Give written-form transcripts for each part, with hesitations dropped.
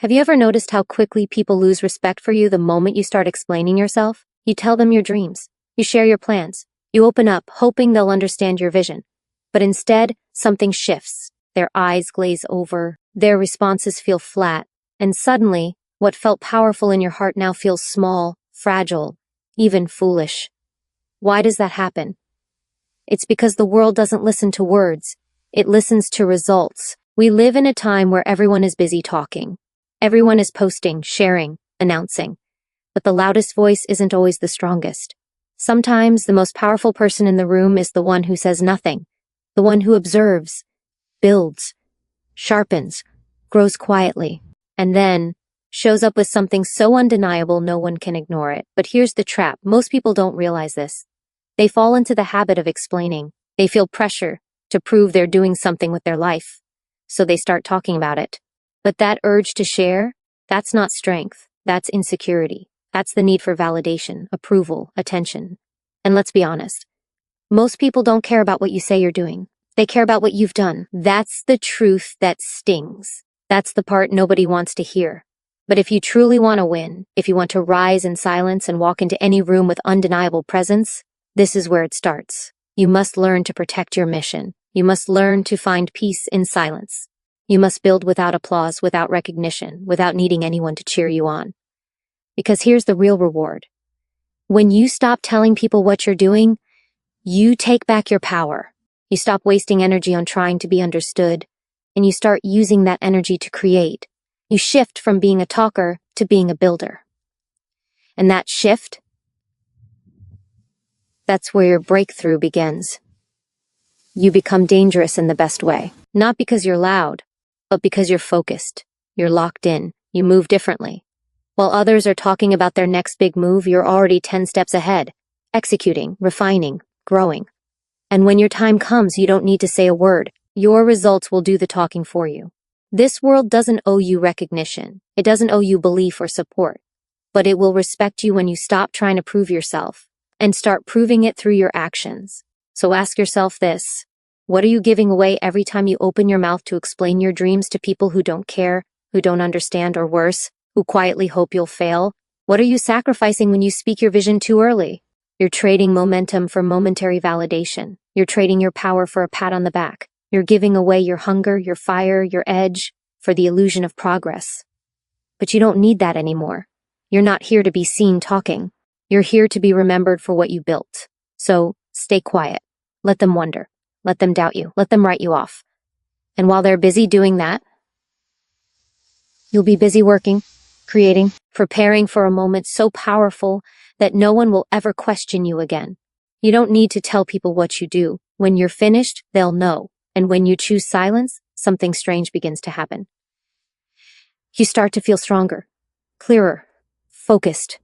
Have you ever noticed how quickly people lose respect for you the moment you start explaining yourself? You tell them your dreams. You share your plans. You open up, hoping they'll understand your vision. But instead, something shifts. Their eyes glaze over. Their responses feel flat. And suddenly, what felt powerful in your heart now feels small, fragile, even foolish. Why does that happen? It's because the world doesn't listen to words. It listens to results. We live in a time where everyone is busy talking. Everyone is posting, sharing, announcing. But the loudest voice isn't always the strongest. Sometimes the most powerful person in the room is the one who says nothing, the one who observes, builds, sharpens, grows quietly, and then shows up with something so undeniable no one can ignore it. But here's the trap. Most people don't realize this. They fall into the habit of explaining. They feel pressure to prove they're doing something with their life, so they start talking about it. But that urge to share, that's not strength. That's insecurity. That's the need for validation, approval, attention. And let's be honest, most people don't care about what you say you're doing. They care about what you've done. That's the truth that stings. That's the part nobody wants to hear. But if you truly want to win, if you want to rise in silence and walk into any room with undeniable presence, this is where it starts. You must learn to protect your mission. You must learn to find peace in silence. You must build without applause, without recognition, without needing anyone to cheer you on. Because here's the real reward. When you stop telling people what you're doing, you take back your power. You stop wasting energy on trying to be understood, and you start using that energy to create. You shift from being a talker to being a builder. And that shift, that's where your breakthrough begins. You become dangerous in the best way. Not because you're loud, but because you're focused. You're locked in. You move differently. While others are talking about their next big move, you're already 10 steps ahead, executing, refining, growing. And when your time comes, you don't need to say a word. Your results will do the talking for you. This world doesn't owe you recognition. It doesn't owe you belief or support. But it will respect you when you stop trying to prove yourself and start proving it through your actions. So ask yourself this. What are you giving away every time you open your mouth to explain your dreams to people who don't care, who don't understand, or worse, who quietly hope you'll fail? What are you sacrificing when you speak your vision too early? You're trading momentum for momentary validation. You're trading your power for a pat on the back. You're giving away your hunger, your fire, your edge for the illusion of progress. But you don't need that anymore. You're not here to be seen talking. You're here to be remembered for what you built. So stay quiet. Let them wonder. Let them doubt you. Let them write you off. And while they're busy doing that, you'll be busy working, creating, preparing for a moment so powerful that no one will ever question you again. You don't need to tell people what you do. When you're finished, they'll know. And when you choose silence, something strange begins to happen. You start to feel stronger, clearer, focused.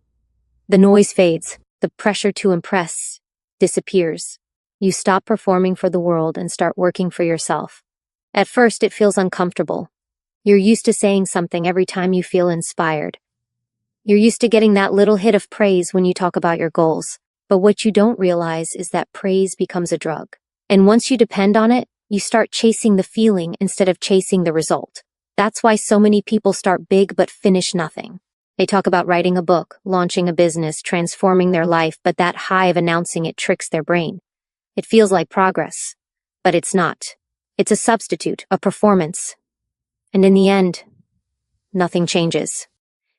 The noise fades. The pressure to impress disappears. You stop performing for the world and start working for yourself. At first, it feels uncomfortable. You're used to saying something every time you feel inspired. You're used to getting that little hit of praise when you talk about your goals. But what you don't realize is that praise becomes a drug. And once you depend on it, you start chasing the feeling instead of chasing the result. That's why so many people start big but finish nothing. They talk about writing a book, launching a business, transforming their life, but that high of announcing it tricks their brain. It feels like progress, but it's not. It's a substitute, a performance. And in the end, nothing changes.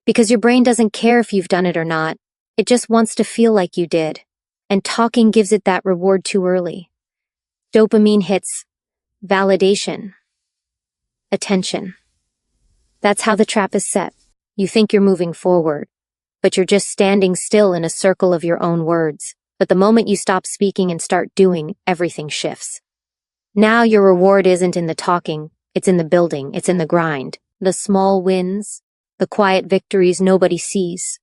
Because your brain doesn't care if you've done it or not. It just wants to feel like you did. And talking gives it that reward too early. Dopamine hits, validation, attention. That's how the trap is set. You think you're moving forward, but you're just standing still in a circle of your own words. But the moment you stop speaking and start doing, everything shifts. Now your reward isn't in the talking, it's in the building, it's in the grind. The small wins, the quiet victories nobody sees.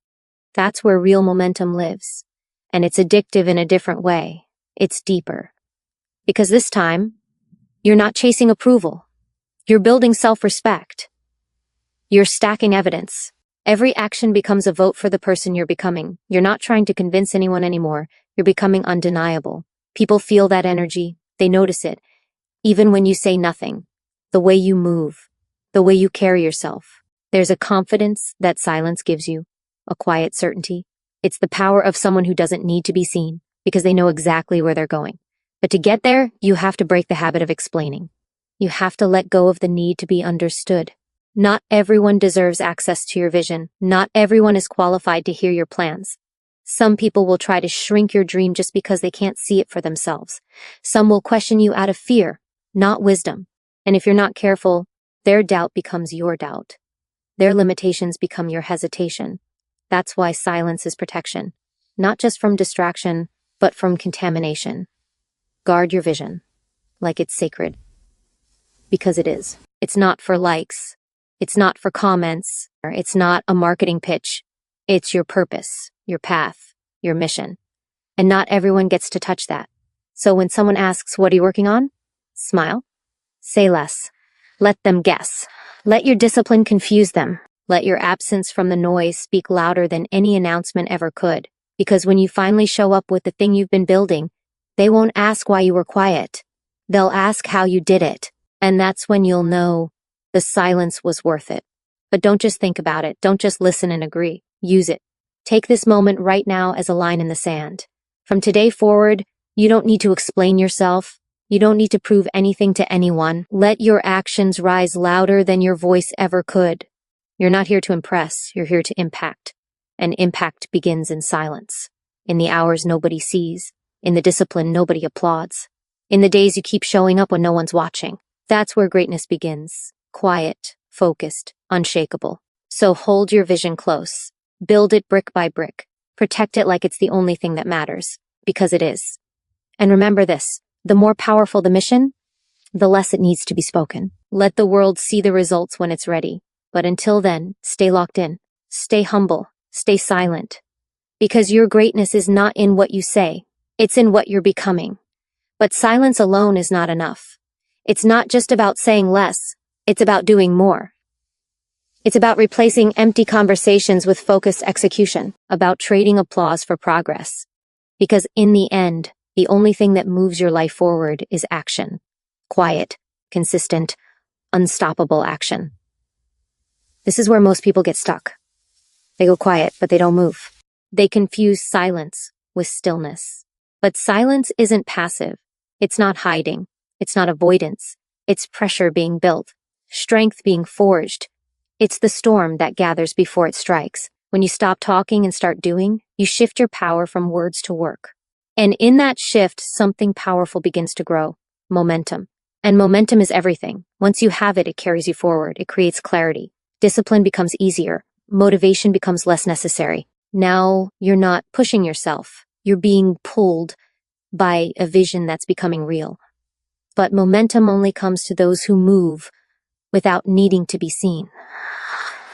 That's where real momentum lives. And it's addictive in a different way. It's deeper. Because this time, you're not chasing approval. You're building self-respect. You're stacking evidence. Every action becomes a vote for the person you're becoming. You're not trying to convince anyone anymore. You're becoming undeniable. People feel that energy. They notice it. Even when you say nothing. The way you move. The way you carry yourself. There's a confidence that silence gives you, a quiet certainty. It's the power of someone who doesn't need to be seen because they know exactly where they're going. But to get there, you have to break the habit of explaining. You have to let go of the need to be understood. Not everyone deserves access to your vision. Not everyone is qualified to hear your plans. Some people will try to shrink your dream just because they can't see it for themselves. Some will question you out of fear, not wisdom. And if you're not careful, their doubt becomes your doubt. Their limitations become your hesitation. That's why silence is protection, not just from distraction, but from contamination. Guard your vision, like it's sacred. Because it is. It's not for likes. It's not for comments. It's not a marketing pitch. It's your purpose, your path, your mission. And not everyone gets to touch that. So when someone asks, what are you working on? Smile. Say less. Let them guess. Let your discipline confuse them. Let your absence from the noise speak louder than any announcement ever could. Because when you finally show up with the thing you've been building, they won't ask why you were quiet. They'll ask how you did it. And that's when you'll know the silence was worth it. But don't just think about it. Don't just listen and agree. Use it. Take this moment right now as a line in the sand. From today forward, you don't need to explain yourself. You don't need to prove anything to anyone. Let your actions rise louder than your voice ever could. You're not here to impress. You're here to impact. And impact begins in silence. In the hours nobody sees. In the discipline nobody applauds. In the days you keep showing up when no one's watching. That's where greatness begins. Quiet, focused, unshakable. So hold your vision close. Build it brick by brick. Protect it like it's the only thing that matters. Because it is. And remember this. The more powerful the mission, the less it needs to be spoken. Let the world see the results when it's ready. But until then, stay locked in. Stay humble. Stay silent. Because your greatness is not in what you say. It's in what you're becoming. But silence alone is not enough. It's not just about saying less. It's about doing more. It's about replacing empty conversations with focused execution. About trading applause for progress. Because in the end, the only thing that moves your life forward is action. Quiet, consistent, unstoppable action. This is where most people get stuck. They go quiet, but they don't move. They confuse silence with stillness. But silence isn't passive. It's not hiding. It's not avoidance. It's pressure being built. Strength being forged. It's the storm that gathers before it strikes. When you stop talking and start doing, you shift your power from words to work. And in that shift, something powerful begins to grow. Momentum. And momentum is everything. Once you have it, it carries you forward. It creates clarity. Discipline becomes easier. Motivation becomes less necessary. Now you're not pushing yourself. You're being pulled by a vision that's becoming real. But momentum only comes to those who move without needing to be seen.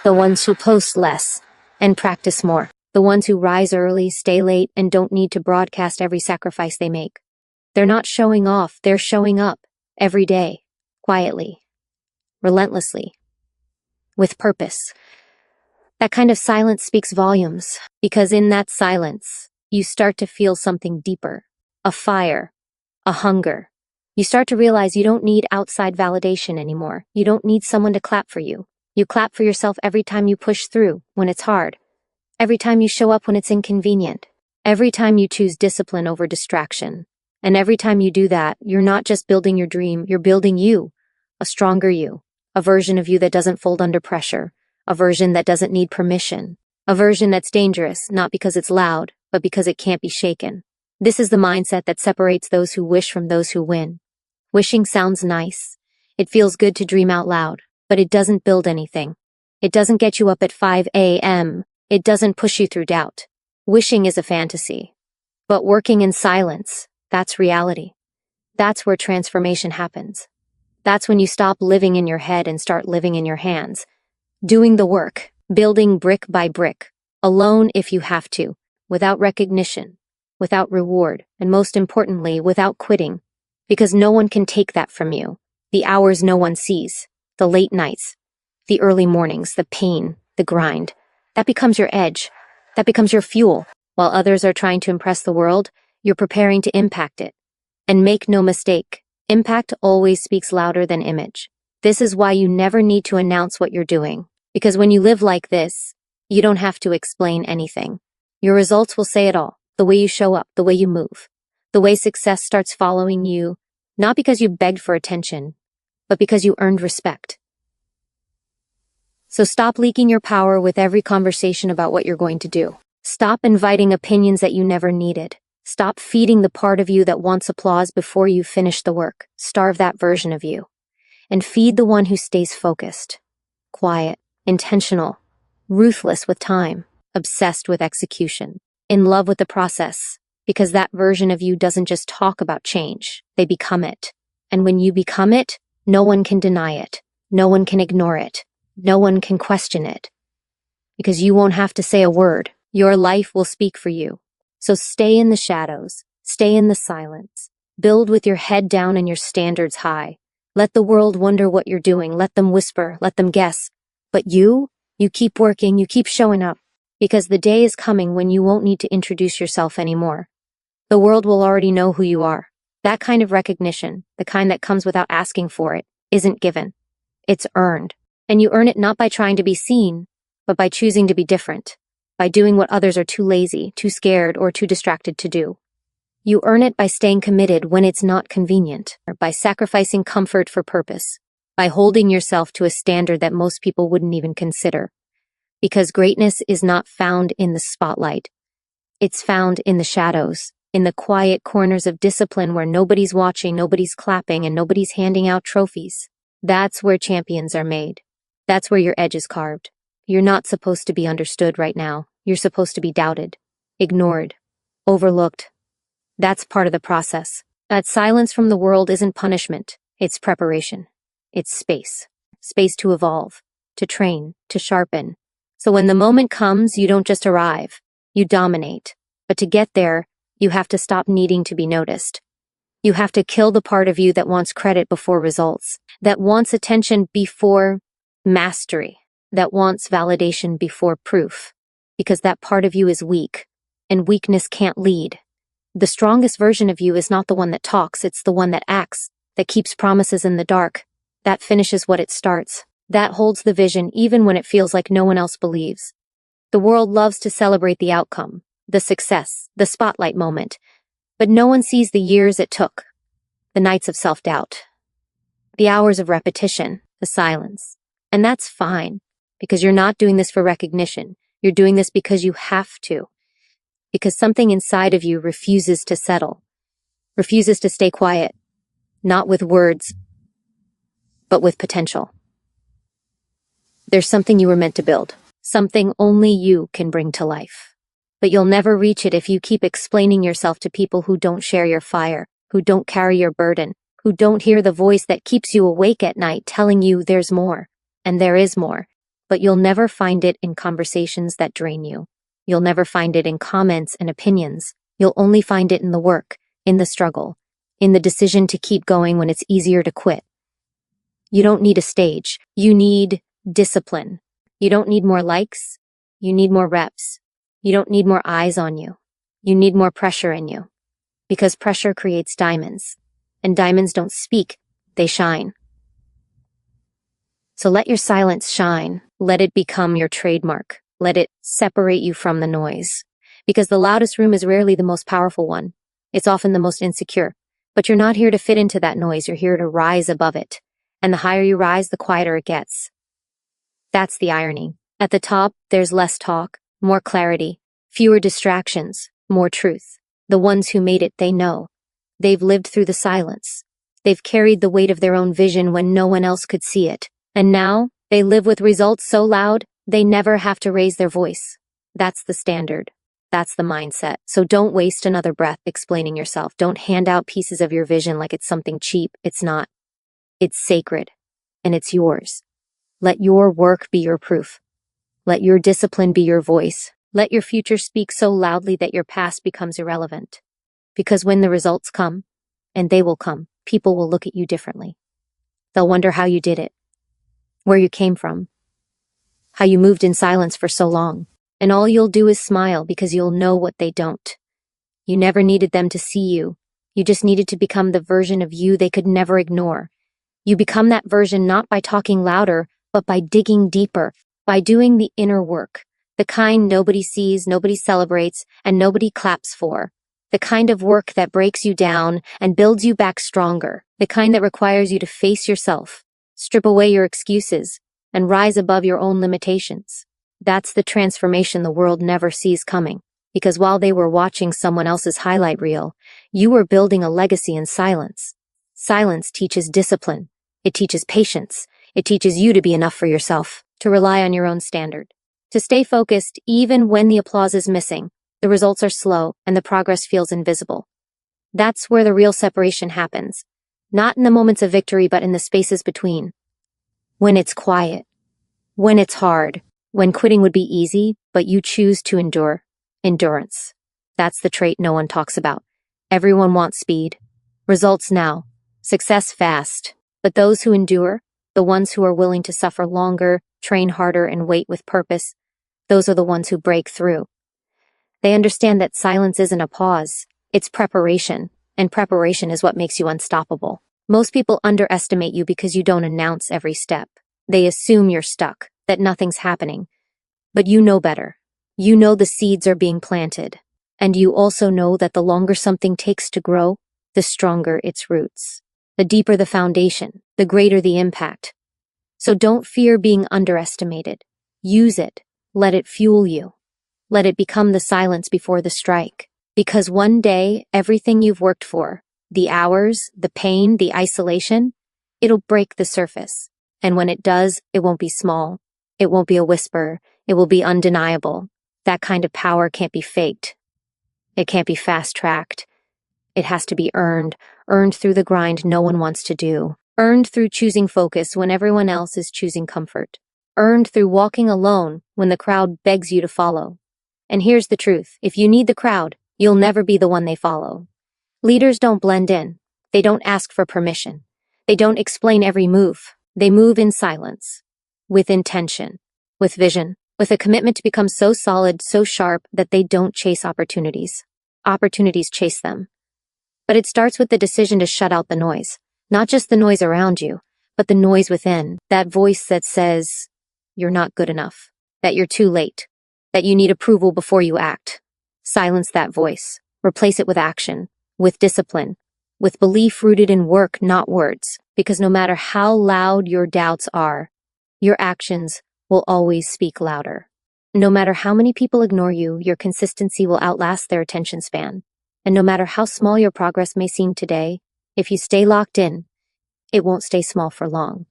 The ones who post less and practice more. The ones who rise early, stay late, and don't need to broadcast every sacrifice they make. They're not showing off, they're showing up every day, quietly, relentlessly, with purpose. That kind of silence speaks volumes, because in that silence, you start to feel something deeper, a fire, a hunger. You start to realize you don't need outside validation anymore. You don't need someone to clap for you. You clap for yourself every time you push through, when it's hard. Every time you show up when it's inconvenient. Every time you choose discipline over distraction. And every time you do that, you're not just building your dream, you're building you. A stronger you. A version of you that doesn't fold under pressure. A version that doesn't need permission. A version that's dangerous, not because it's loud, but because it can't be shaken. This is the mindset that separates those who wish from those who win. Wishing sounds nice. It feels good to dream out loud, but it doesn't build anything. It doesn't get you up at 5 a.m. It doesn't push you through doubt. Wishing is a fantasy. But working in silence, that's reality. That's where transformation happens. That's when you stop living in your head and start living in your hands. Doing the work, building brick by brick, alone if you have to, without recognition, without reward, and most importantly, without quitting. Because no one can take that from you. The hours no one sees, the late nights, the early mornings, the pain, the grind. That becomes your edge. That becomes your fuel. While others are trying to impress the world, you're preparing to impact it. And make no mistake, impact always speaks louder than image. This is why you never need to announce what you're doing. Because when you live like this, you don't have to explain anything. Your results will say it all. The way you show up, the way you move, the way success starts following you, not because you begged for attention, but because you earned respect. So stop leaking your power with every conversation about what you're going to do. Stop inviting opinions that you never needed. Stop feeding the part of you that wants applause before you finish the work. Starve that version of you. And feed the one who stays focused, quiet, intentional, ruthless with time, obsessed with execution, in love with the process. Because that version of you doesn't just talk about change, they become it. And when you become it, no one can deny it. No one can ignore it. No one can question it. Because you won't have to say a word. Your life will speak for you. So stay in the shadows. Stay in the silence. Build with your head down and your standards high. Let the world wonder what you're doing. Let them whisper. Let them guess. But you keep working. You keep showing up. Because the day is coming when you won't need to introduce yourself anymore. The world will already know who you are. That kind of recognition, the kind that comes without asking for it, isn't given. It's earned. And you earn it not by trying to be seen, but by choosing to be different, by doing what others are too lazy, too scared, or too distracted to do. You earn it by staying committed when it's not convenient, or by sacrificing comfort for purpose, by holding yourself to a standard that most people wouldn't even consider. Because greatness is not found in the spotlight. It's found in the shadows, in the quiet corners of discipline where nobody's watching, nobody's clapping, and nobody's handing out trophies. That's where champions are made. That's where your edge is carved. You're not supposed to be understood right now. You're supposed to be doubted, ignored, overlooked. That's part of the process. That silence from the world isn't punishment. It's preparation. It's space. Space to evolve, to train, to sharpen. So when the moment comes, you don't just arrive. You dominate. But to get there, you have to stop needing to be noticed. You have to kill the part of you that wants credit before results, that wants attention before mastery, that wants validation before proof, because that part of you is weak, and weakness can't lead. The strongest version of you is not the one that talks, it's the one that acts, that keeps promises in the dark, that finishes what it starts, that holds the vision even when it feels like no one else believes. The world loves to celebrate the outcome, the success, the spotlight moment, but no one sees the years it took, the nights of self-doubt, the hours of repetition, the silence. And that's fine, because you're not doing this for recognition. You're doing this because you have to. Because something inside of you refuses to settle, refuses to stay quiet, not with words, but with potential. There's something you were meant to build, something only you can bring to life. But you'll never reach it if you keep explaining yourself to people who don't share your fire, who don't carry your burden, who don't hear the voice that keeps you awake at night telling you there's more. And there is more, but you'll never find it in conversations that drain you. You'll never find it in comments and opinions. You'll only find it in the work, in the struggle, in the decision to keep going when it's easier to quit. You don't need a stage. You need discipline. You don't need more likes. You need more reps. You don't need more eyes on you. You need more pressure in you. Because pressure creates diamonds. And diamonds don't speak, they shine. So let your silence shine. Let it become your trademark. Let it separate you from the noise. Because the loudest room is rarely the most powerful one. It's often the most insecure. But you're not here to fit into that noise. You're here to rise above it. And the higher you rise, the quieter it gets. That's the irony. At the top, there's less talk, more clarity, fewer distractions, more truth. The ones who made it, they know. They've lived through the silence. They've carried the weight of their own vision when no one else could see it. And now, they live with results so loud, they never have to raise their voice. That's the standard. That's the mindset. So don't waste another breath explaining yourself. Don't hand out pieces of your vision like it's something cheap. It's not. It's sacred. And it's yours. Let your work be your proof. Let your discipline be your voice. Let your future speak so loudly that your past becomes irrelevant. Because when the results come, and they will come, people will look at you differently. They'll wonder how you did it, where you came from, how you moved in silence for so long. And all you'll do is smile because you'll know what they don't. You never needed them to see you. You just needed to become the version of you they could never ignore. You become that version not by talking louder, but by digging deeper, By doing the inner work, the kind nobody sees, nobody celebrates, and nobody claps for. The kind of work that breaks you down and builds you back stronger. The kind that requires you to face yourself, strip away your excuses, and rise above your own limitations. That's the transformation the world never sees coming. Because while they were watching someone else's highlight reel, you were building a legacy in silence. Silence teaches discipline. It teaches patience. It teaches you to be enough for yourself, to rely on your own standard, to stay focused even when the applause is missing, the results are slow, and the progress feels invisible. That's where the real separation happens. Not in the moments of victory, but in the spaces between. When it's quiet. When it's hard. When quitting would be easy, but you choose to endure. Endurance. That's the trait no one talks about. Everyone wants speed. Results now. Success fast. But those who endure, the ones who are willing to suffer longer, train harder, and wait with purpose, those are the ones who break through. They understand that silence isn't a pause, it's preparation, and preparation is what makes you unstoppable. Most people underestimate you because you don't announce every step. They assume you're stuck, that nothing's happening. But you know better. You know the seeds are being planted. And you also know that the longer something takes to grow, the stronger its roots. The deeper the foundation, the greater the impact. So don't fear being underestimated. Use it. Let it fuel you. Let it become the silence before the strike. Because one day, everything you've worked for, the hours, the pain, the isolation, it'll break the surface. And when it does, it won't be small. It won't be a whisper. It will be undeniable. That kind of power can't be faked. It can't be fast-tracked. It has to be earned through the grind no one wants to do. Earned through choosing focus when everyone else is choosing comfort. Earned through walking alone when the crowd begs you to follow. And here's the truth. If you need the crowd, you'll never be the one they follow. Leaders don't blend in. They don't ask for permission. They don't explain every move. They move in silence. With intention. With vision. With a commitment to become so solid, so sharp, that they don't chase opportunities. Opportunities chase them. But it starts with the decision to shut out the noise. Not just the noise around you, but the noise within. That voice that says, you're not good enough. That you're too late. That you need approval before you act. Silence that voice. Replace it with action. With discipline. With belief rooted in work, not words. Because no matter how loud your doubts are, your actions will always speak louder. No matter how many people ignore you, your consistency will outlast their attention span. And no matter how small your progress may seem today, if you stay locked in, it won't stay small for long.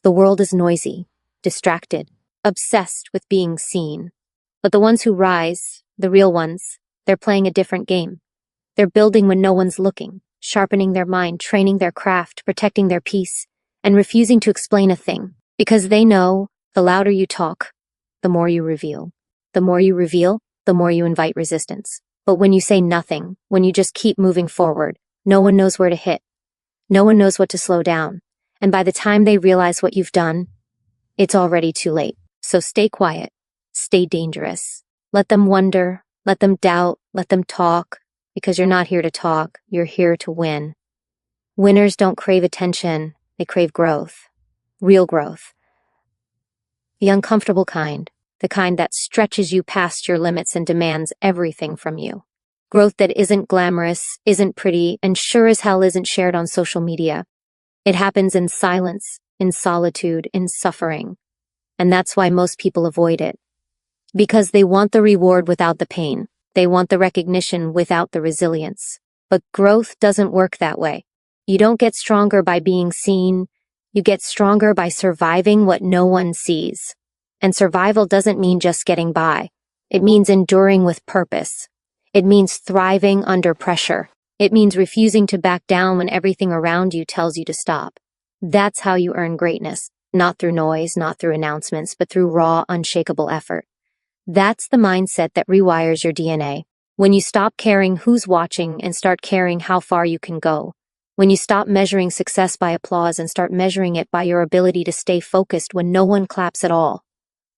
The world is noisy, distracted, obsessed with being seen. But the ones who rise, the real ones, they're playing a different game. They're building when no one's looking, sharpening their mind, training their craft, protecting their peace, and refusing to explain a thing. Because they know the louder you talk, the more you reveal. The more you reveal, the more you invite resistance. But when you say nothing, when you just keep moving forward, no one knows where to hit. No one knows what to slow down. And by the time they realize what you've done, it's already too late. So stay quiet. Stay dangerous. Let them wonder. Let them doubt. Let them talk. Because you're not here to talk. You're here to win. Winners don't crave attention. They crave growth. Real growth. The uncomfortable kind. The kind that stretches you past your limits and demands everything from you. Growth that isn't glamorous, isn't pretty, and sure as hell isn't shared on social media. It happens in silence, in solitude, in suffering. And that's why most people avoid it. Because they want the reward without the pain. They want the recognition without the resilience. But growth doesn't work that way. You don't get stronger by being seen. You get stronger by surviving what no one sees. And survival doesn't mean just getting by. It means enduring with purpose. It means thriving under pressure. It means refusing to back down when everything around you tells you to stop. That's how you earn greatness. Not through noise, not through announcements, but through raw, unshakable effort. That's the mindset that rewires your DNA. When you stop caring who's watching and start caring how far you can go. When you stop measuring success by applause and start measuring it by your ability to stay focused when no one claps at all.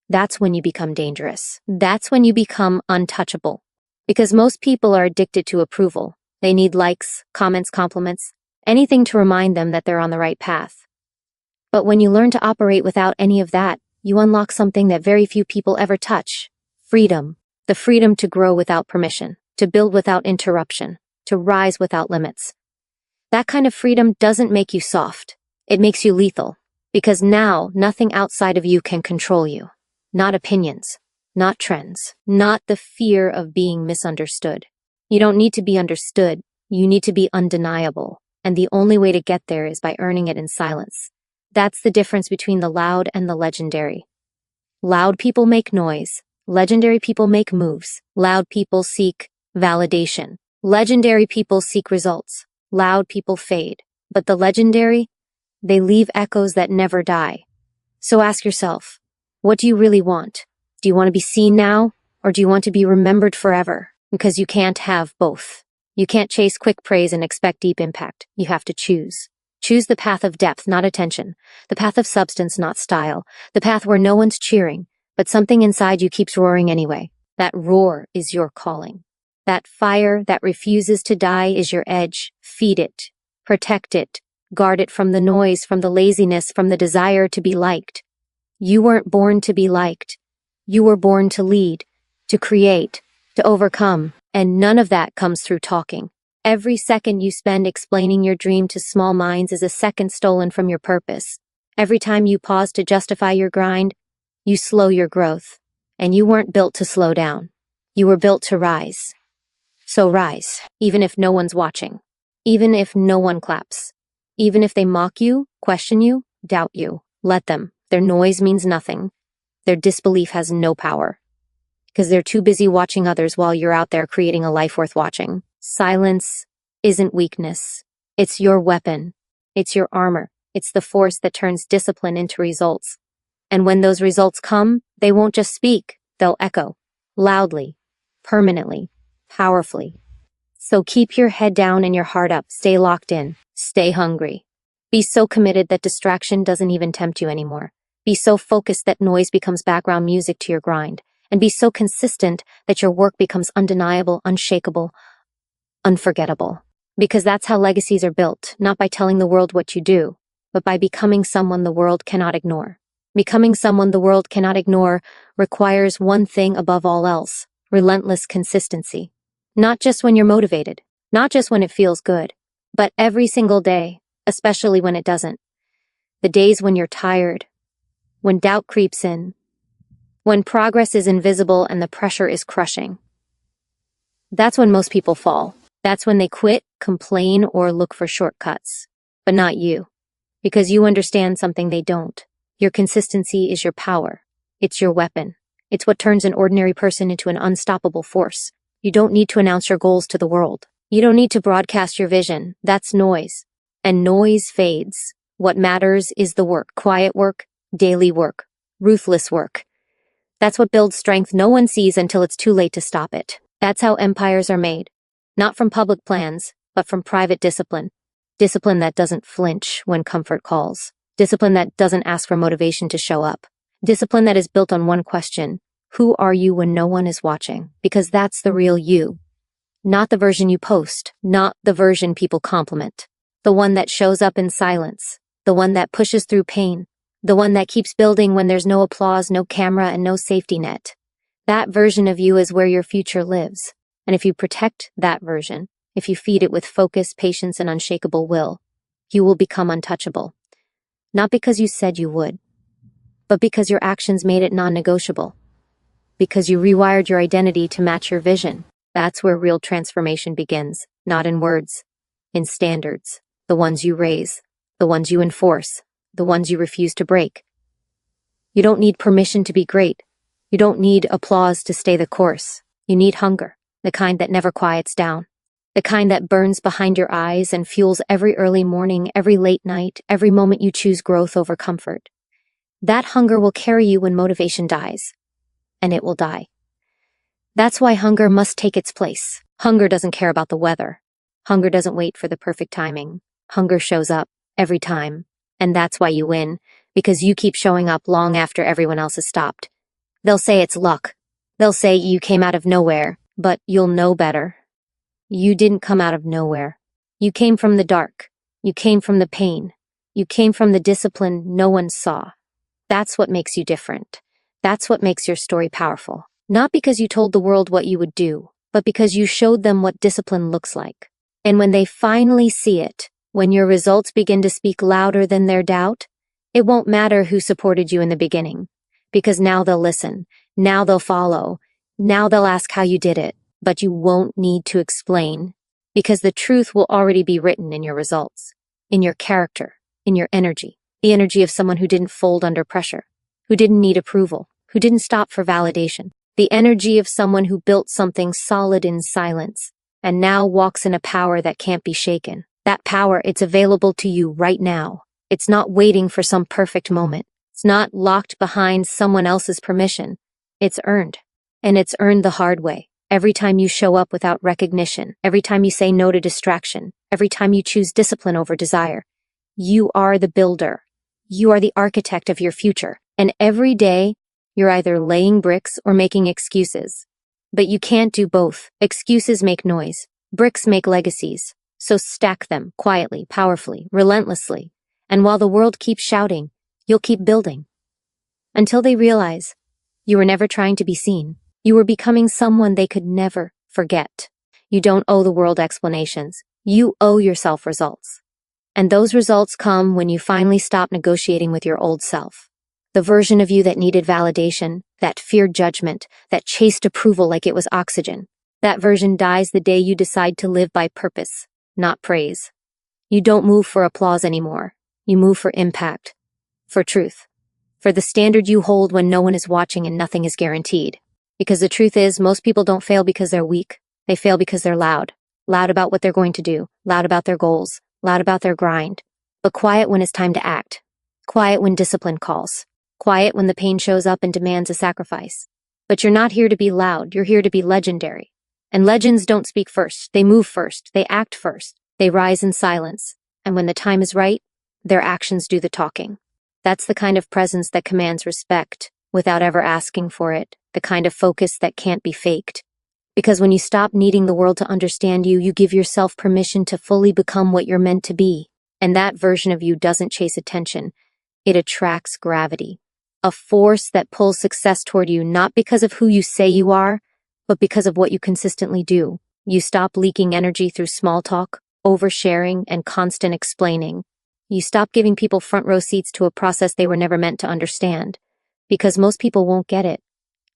That's when you become dangerous. That's when you become untouchable. Because most people are addicted to approval. They need likes, comments, compliments, anything to remind them that they're on the right path. But when you learn to operate without any of that, you unlock something that very few people ever touch: freedom. The freedom to grow without permission, to build without interruption, to rise without limits. That kind of freedom doesn't make you soft. It makes you lethal. Because now, nothing outside of you can control you. Not opinions, not trends, not the fear of being misunderstood. You don't need to be understood. You need to be undeniable. And the only way to get there is by earning it in silence. That's the difference between the loud and the legendary. Loud people make noise. Legendary people make moves. Loud people seek validation. Legendary people seek results. Loud people fade. But the legendary, they leave echoes that never die. So ask yourself, what do you really want? Do you want to be seen now, or do you want to be remembered forever? Because you can't have both. You can't chase quick praise and expect deep impact. You have to choose. Choose the path of depth, not attention. The path of substance, not style. The path where no one's cheering, but something inside you keeps roaring anyway. That roar is your calling. That fire that refuses to die is your edge. Feed it. Protect it. Guard it from the noise, from the laziness, from the desire to be liked. You weren't born to be liked. You were born to lead, to create, to overcome, and none of that comes through talking. Every second you spend explaining your dream to small minds is a second stolen from your purpose. Every time you pause to justify your grind, you slow your growth. And you weren't built to slow down. You were built to rise. So rise, even if no one's watching. Even if no one claps. Even if they mock you, question you, doubt you. Let them. Their noise means nothing. Their disbelief has no power. Because they're too busy watching others while you're out there creating a life worth watching. Silence isn't weakness. It's your weapon. It's your armor. It's the force that turns discipline into results. And when those results come, they won't just speak. They'll echo. Loudly. Permanently. Powerfully. So keep your head down and your heart up. Stay locked in. Stay hungry. Be so committed that distraction doesn't even tempt you anymore. Be so focused that noise becomes background music to your grind. And be so consistent that your work becomes undeniable, unshakable, unforgettable. Because that's how legacies are built, not by telling the world what you do, but by becoming someone the world cannot ignore. Becoming someone the world cannot ignore requires one thing above all else: relentless consistency. Not just when you're motivated, not just when it feels good, but every single day, especially when it doesn't. The days when you're tired, when doubt creeps in, when progress is invisible and the pressure is crushing. That's when most people fall. That's when they quit, complain, or look for shortcuts. But not you. Because you understand something they don't. Your consistency is your power. It's your weapon. It's what turns an ordinary person into an unstoppable force. You don't need to announce your goals to the world. You don't need to broadcast your vision. That's noise. And noise fades. What matters is the work. Quiet work, daily work, ruthless work. That's what builds strength no one sees until it's too late to stop it. That's how empires are made. Not from public plans, but from private discipline. Discipline that doesn't flinch when comfort calls. Discipline that doesn't ask for motivation to show up. Discipline that is built on one question: who are you when no one is watching? Because that's the real you. Not the version you post. Not the version people compliment. The one that shows up in silence. The one that pushes through pain. The one that keeps building when there's no applause, no camera, and no safety net. That version of you is where your future lives. And if you protect that version, if you feed it with focus, patience, and unshakable will, you will become untouchable. Not because you said you would, but because your actions made it non-negotiable. Because you rewired your identity to match your vision. That's where real transformation begins, not in words, in standards. The ones you raise, the ones you enforce, the ones you refuse to break. You don't need permission to be great. You don't need applause to stay the course. You need hunger, the kind that never quiets down. The kind that burns behind your eyes and fuels every early morning, every late night, every moment you choose growth over comfort. That hunger will carry you when motivation dies. And it will die. That's why hunger must take its place. Hunger doesn't care about the weather. Hunger doesn't wait for the perfect timing. Hunger shows up every time. And that's why you win, because you keep showing up long after everyone else has stopped. They'll say it's luck. They'll say you came out of nowhere, but you'll know better. You didn't come out of nowhere. You came from the dark. You came from the pain. You came from the discipline no one saw. That's what makes you different. That's what makes your story powerful. Not because you told the world what you would do, but because you showed them what discipline looks like. And when they finally see it, when your results begin to speak louder than their doubt, it won't matter who supported you in the beginning, because now they'll listen, now they'll follow, now they'll ask how you did it, but you won't need to explain, because the truth will already be written in your results, in your character, in your energy, the energy of someone who didn't fold under pressure, who didn't need approval, who didn't stop for validation, the energy of someone who built something solid in silence, and now walks in a power that can't be shaken. That power, it's available to you right now. It's not waiting for some perfect moment. It's not locked behind someone else's permission. It's earned. And it's earned the hard way. Every time you show up without recognition, every time you say no to distraction, every time you choose discipline over desire, you are the builder. You are the architect of your future. And every day, you're either laying bricks or making excuses. But you can't do both. Excuses make noise. Bricks make legacies. So stack them quietly, powerfully, relentlessly. And while the world keeps shouting, you'll keep building. Until they realize you were never trying to be seen. You were becoming someone they could never forget. You don't owe the world explanations. You owe yourself results. And those results come when you finally stop negotiating with your old self. The version of you that needed validation, that feared judgment, that chased approval like it was oxygen. That version dies the day you decide to live by purpose, not praise. You don't move for applause anymore. You move for impact, for truth, for the standard you hold when no one is watching and nothing is guaranteed. Because the truth is, most people don't fail because they're weak. They fail because they're loud. Loud about what they're going to do, loud about their goals, loud about their grind, but quiet when it's time to act. Quiet when discipline calls. Quiet when the pain shows up and demands a sacrifice. But you're not here to be loud, you're here to be legendary. And legends don't speak first, they move first, they act first, they rise in silence. And when the time is right, their actions do the talking. That's the kind of presence that commands respect without ever asking for it, the kind of focus that can't be faked. Because when you stop needing the world to understand you, you give yourself permission to fully become what you're meant to be. And that version of you doesn't chase attention, it attracts gravity. A force that pulls success toward you not because of who you say you are, but because of what you consistently do. You stop leaking energy through small talk, oversharing, and constant explaining. You stop giving people front row seats to a process they were never meant to understand. Because most people won't get it.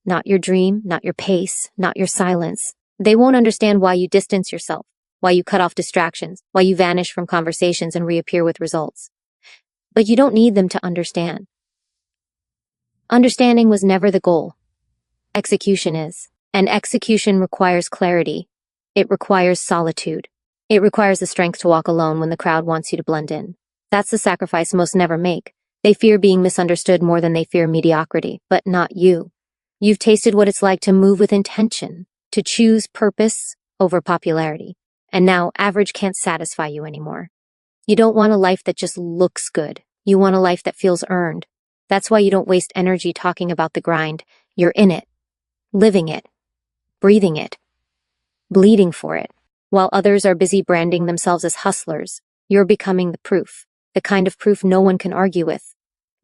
Not your dream, not your pace, not your silence. They won't understand why you distance yourself, why you cut off distractions, why you vanish from conversations and reappear with results. But you don't need them to understand. Understanding was never the goal. Execution is. And execution requires clarity. It requires solitude. It requires the strength to walk alone when the crowd wants you to blend in. That's the sacrifice most never make. They fear being misunderstood more than they fear mediocrity, but not you. You've tasted what it's like to move with intention, to choose purpose over popularity. And now average can't satisfy you anymore. You don't want a life that just looks good. You want a life that feels earned. That's why you don't waste energy talking about the grind. You're in it, living it, breathing it, bleeding for it. While others are busy branding themselves as hustlers, you're becoming the proof, the kind of proof no one can argue with.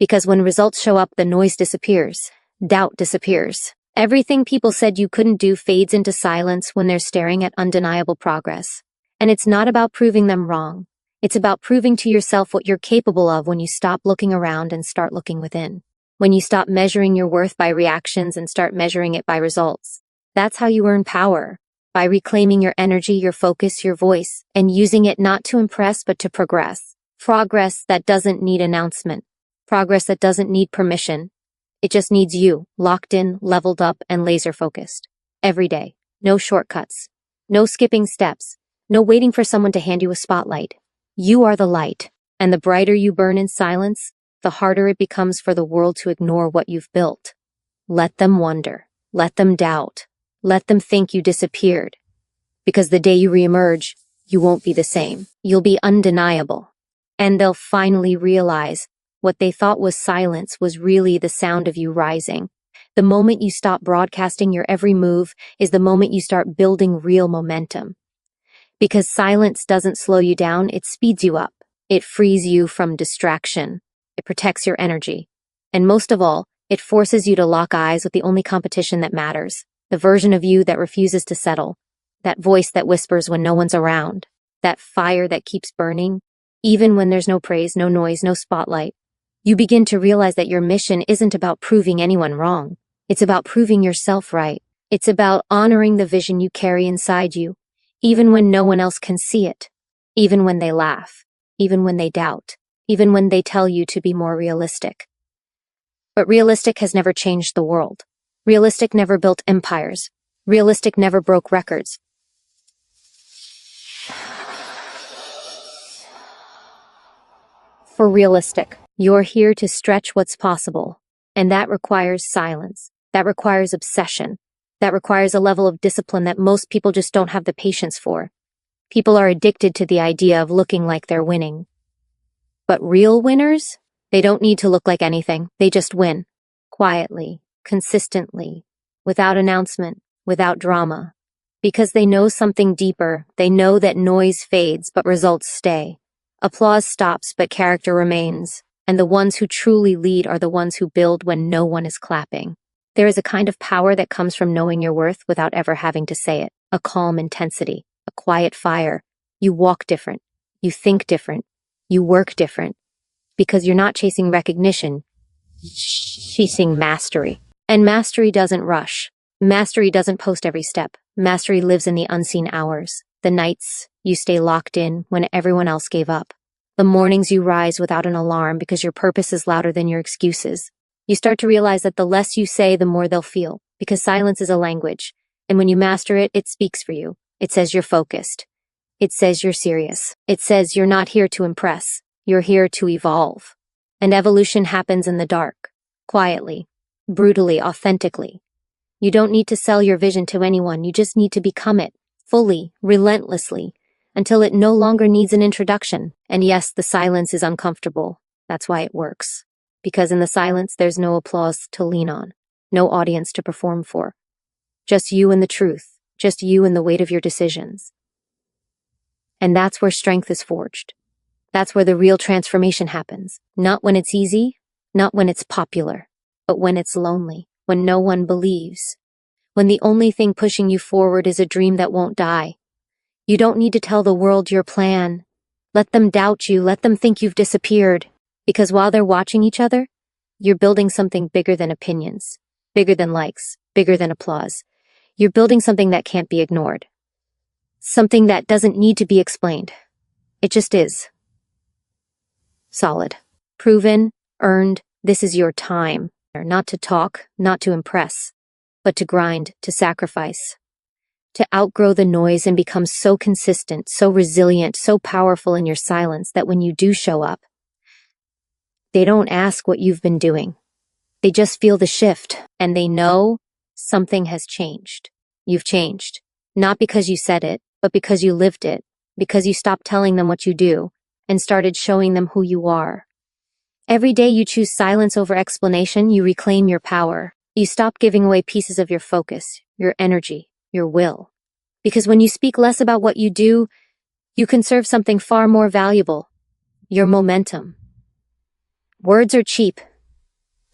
Because when results show up, the noise disappears, doubt disappears. Everything people said you couldn't do fades into silence when they're staring at undeniable progress. And it's not about proving them wrong. It's about proving to yourself what you're capable of when you stop looking around and start looking within. When you stop measuring your worth by reactions and start measuring it by results. That's how you earn power. By reclaiming your energy, your focus, your voice, and using it not to impress but to progress. Progress that doesn't need announcement. Progress that doesn't need permission. It just needs you, locked in, leveled up, and laser focused. Every day. No shortcuts. No skipping steps. No waiting for someone to hand you a spotlight. You are the light, and the brighter you burn in silence, the harder it becomes for the world to ignore what you've built. Let them wonder. Let them doubt. Let them think you disappeared. Because the day you reemerge, you won't be the same. You'll be undeniable. And they'll finally realize what they thought was silence was really the sound of you rising. The moment you stop broadcasting your every move is the moment you start building real momentum. Because silence doesn't slow you down, it speeds you up. It frees you from distraction. It protects your energy. And most of all, it forces you to lock eyes with the only competition that matters, the version of you that refuses to settle, that voice that whispers when no one's around, that fire that keeps burning, even when there's no praise, no noise, no spotlight. You begin to realize that your mission isn't about proving anyone wrong. It's about proving yourself right. It's about honoring the vision you carry inside you, even when no one else can see it, even when they laugh, even when they doubt, even when they tell you to be more realistic. But realistic has never changed the world. Realistic never built empires. Realistic never broke records. For realistic, you're here to stretch what's possible. And that requires silence. That requires obsession. That requires a level of discipline that most people just don't have the patience for. People are addicted to the idea of looking like they're winning. But real winners? They don't need to look like anything. They just win. Quietly, consistently, without announcement, without drama. Because they know something deeper. They know that noise fades, but results stay. Applause stops, but character remains. And the ones who truly lead are the ones who build when no one is clapping. There is a kind of power that comes from knowing your worth without ever having to say it. A calm intensity, a quiet fire. You walk different. You think different. You work different. Because you're not chasing recognition, chasing mastery. And mastery doesn't rush. Mastery doesn't post every step. Mastery lives in the unseen hours. The nights you stay locked in when everyone else gave up. The mornings you rise without an alarm because your purpose is louder than your excuses. You start to realize that the less you say, the more they'll feel, because silence is a language. And when you master it, it speaks for you. It says you're focused. It says you're serious. It says you're not here to impress. You're here to evolve. And evolution happens in the dark, quietly, brutally, authentically. You don't need to sell your vision to anyone. You just need to become it, fully, relentlessly, until it no longer needs an introduction. And yes, the silence is uncomfortable. That's why it works. Because in the silence, there's no applause to lean on, no audience to perform for. Just you and the truth, just you and the weight of your decisions. And that's where strength is forged. That's where the real transformation happens. Not when it's easy, not when it's popular, but when it's lonely, when no one believes, when the only thing pushing you forward is a dream that won't die. You don't need to tell the world your plan. Let them doubt you, let them think you've disappeared. Because while they're watching each other, you're building something bigger than opinions, bigger than likes, bigger than applause. You're building something that can't be ignored. Something that doesn't need to be explained. It just is. Solid. Proven, earned, this is your time. Not to talk, not to impress, but to grind, to sacrifice. To outgrow the noise and become so consistent, so resilient, so powerful in your silence that when you do show up, they don't ask what you've been doing. They just feel the shift, and they know something has changed. You've changed. Not because you said it, but because you lived it. Because you stopped telling them what you do, and started showing them who you are. Every day you choose silence over explanation, you reclaim your power. You stop giving away pieces of your focus, your energy, your will. Because when you speak less about what you do, you conserve something far more valuable. Your momentum. Words are cheap.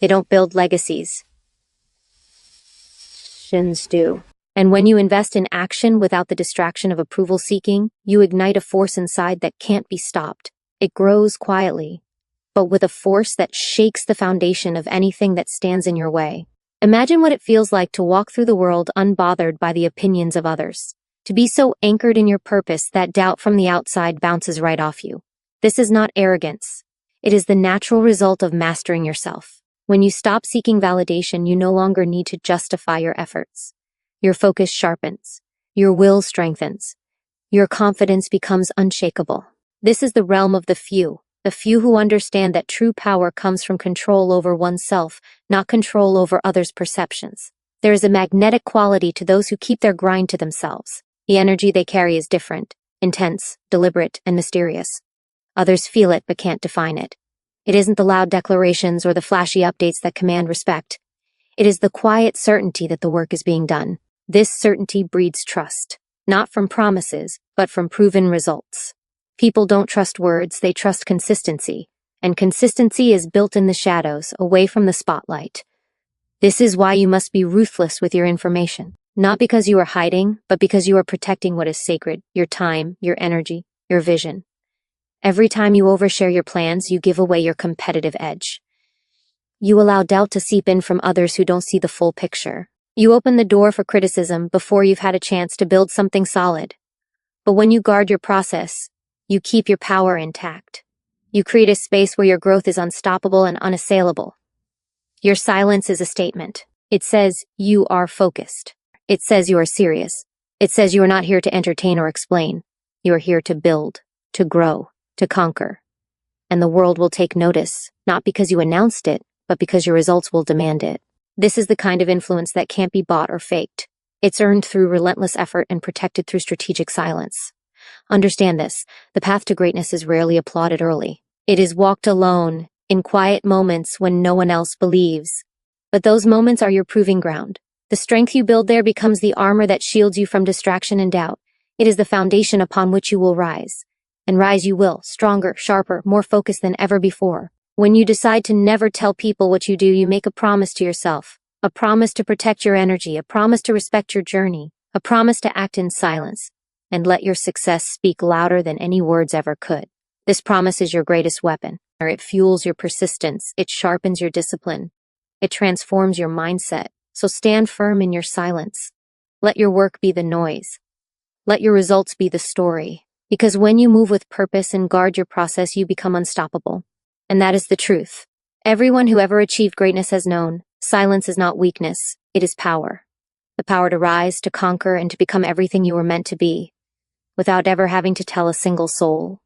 They don't build legacies. Actions do. And when you invest in action without the distraction of approval seeking, you ignite a force inside that can't be stopped. It grows quietly, but with a force that shakes the foundation of anything that stands in your way. Imagine what it feels like to walk through the world unbothered by the opinions of others. To be so anchored in your purpose that doubt from the outside bounces right off you. This is not arrogance. It is the natural result of mastering yourself. When you stop seeking validation, you no longer need to justify your efforts. Your focus sharpens. Your will strengthens. Your confidence becomes unshakable. This is the realm of the few who understand that true power comes from control over oneself, not control over others' perceptions. There is a magnetic quality to those who keep their grind to themselves. The energy they carry is different, intense, deliberate, and mysterious. Others feel it but can't define it. It isn't the loud declarations or the flashy updates that command respect. It is the quiet certainty that the work is being done. This certainty breeds trust, not from promises, but from proven results. People don't trust words, they trust consistency. And consistency is built in the shadows, away from the spotlight. This is why you must be ruthless with your information. Not because you are hiding, but because you are protecting what is sacred, your time, your energy, your vision. Every time you overshare your plans, you give away your competitive edge. You allow doubt to seep in from others who don't see the full picture. You open the door for criticism before you've had a chance to build something solid. But when you guard your process, you keep your power intact. You create a space where your growth is unstoppable and unassailable. Your silence is a statement. It says you are focused. It says you are serious. It says you are not here to entertain or explain. You are here to build, to grow, to conquer. And the world will take notice, not because you announced it, but because your results will demand it. This is the kind of influence that can't be bought or faked. It's earned through relentless effort and protected through strategic silence. Understand this, the path to greatness is rarely applauded early. It is walked alone, in quiet moments when no one else believes. But those moments are your proving ground. The strength you build there becomes the armor that shields you from distraction and doubt. It is the foundation upon which you will rise. And rise you will, stronger, sharper, more focused than ever before. When you decide to never tell people what you do, you make a promise to yourself. A promise to protect your energy, a promise to respect your journey, a promise to act in silence, and let your success speak louder than any words ever could. This promise is your greatest weapon. It fuels your persistence, it sharpens your discipline, it transforms your mindset. So stand firm in your silence. Let your work be the noise. Let your results be the story. Because when you move with purpose and guard your process, you become unstoppable. And that is the truth. Everyone who ever achieved greatness has known, silence is not weakness, it is power. The power to rise, to conquer, and to become everything you were meant to be, without ever having to tell a single soul.